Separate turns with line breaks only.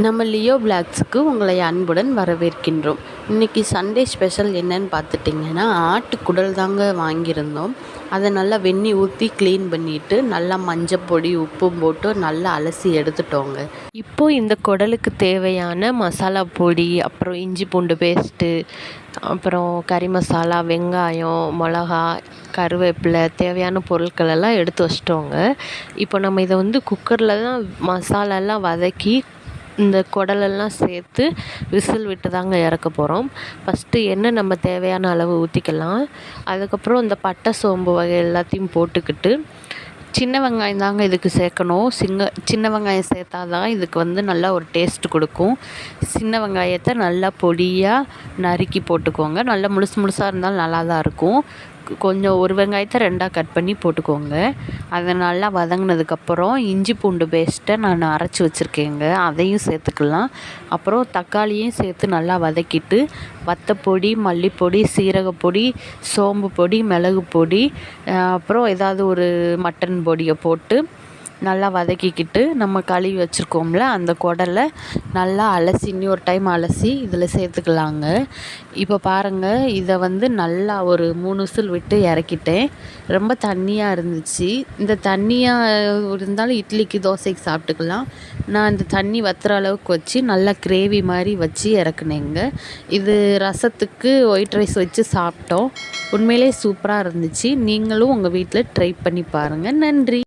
நம்ம லியோ பிளாக்ஸுக்கு உங்களை அன்புடன் வரவேற்கின்றோம். இன்றைக்கி சண்டே ஸ்பெஷல் என்னன்னு பார்த்துட்டிங்கன்னா, ஆட்டுக்குடல் தாங்க வாங்கியிருந்தோம். அதை நல்லா வெந்நீர் ஊற்றி க்ளீன் பண்ணிவிட்டு நல்லா மஞ்சப்பொடி உப்பும் போட்டு நல்லா அலசி எடுத்துட்டோங்க. இப்போது இந்த குடலுக்கு தேவையான மசாலா பொடி, அப்புறம் இஞ்சி பூண்டு பேஸ்ட்டு, அப்புறம் கறி மசாலா, வெங்காயம், மிளகா, கருவேப்பிலை, தேவையான பொருட்கள் எல்லாம் எடுத்து வச்சிட்டோங்க. இப்போ நம்ம இதை குக்கரில் தான் மசாலாலாம் வதக்கி இந்த குடலெல்லாம் சேர்த்து விசில் விட்டு தாங்க இறக்க போகிறோம். ஃபஸ்ட்டு எண்ணெய் நம்ம தேவையான அளவு ஊற்றிக்கலாம். அதுக்கப்புறம் இந்த பட்டை சோம்பு வகை எல்லாத்தையும் போட்டுக்கிட்டு சின்ன வெங்காயம் தாங்க இதுக்கு சேர்க்கணும். சின்ன வெங்காயம் சேர்த்தா தான் இதுக்கு நல்லா ஒரு டேஸ்ட் கொடுக்கும். சின்ன வெங்காயத்தை நல்லா பொடியாக நறுக்கி போட்டுக்கோங்க. நல்லா முழுசாக இருந்தாலும் நல்லா தான் இருக்கும். கொஞ்சம் ஒரு வெங்காயத்தை 2ஆக கட் பண்ணி போட்டுக்கோங்க. அதை நல்லா வதங்கினதுக்கப்புறம் இஞ்சி பூண்டு பேஸ்ட்டை நான் அரைச்சி வச்சுருக்கேங்க, அதையும் சேர்த்துக்கலாம். அப்புறம் தக்காளியும் சேர்த்து நல்லா வதக்கிட்டு வத்தப்பொடி, மல்லிப்பொடி, சீரகப்பொடி, சோம்பு பொடி, மிளகு பொடி, அப்புறம் ஏதாவது ஒரு மட்டன் பொடியை போட்டு நல்லா வதக்கிக்கிட்டு நம்ம கழுவி வச்சுருக்கோம்ல அந்த குடலை நல்லா அலசி இன்னொரு டைம் அலசி இதில் சேர்த்துக்கலாங்க. இப்போ பாருங்கள், இதை நல்லா ஒரு 3 விசில் விட்டு இறக்கிட்டேன். ரொம்ப தண்ணியாக இருந்துச்சு. இந்த தண்ணியாக இருந்தாலும் இட்லிக்கு தோசைக்கு சாப்பிட்டுக்கலாம். நான் இந்த தண்ணி வற்றுற அளவுக்கு வச்சு நல்லா கிரேவி மாதிரி வச்சு இறக்குனேங்க. இது ரசத்துக்கு ஒயிட் ரைஸ் வச்சு சாப்பிட்டோம். உண்மையிலே சூப்பராக இருந்துச்சு. நீங்களும் உங்கள் வீட்டில் ட்ரை பண்ணி பாருங்கள். நன்றி.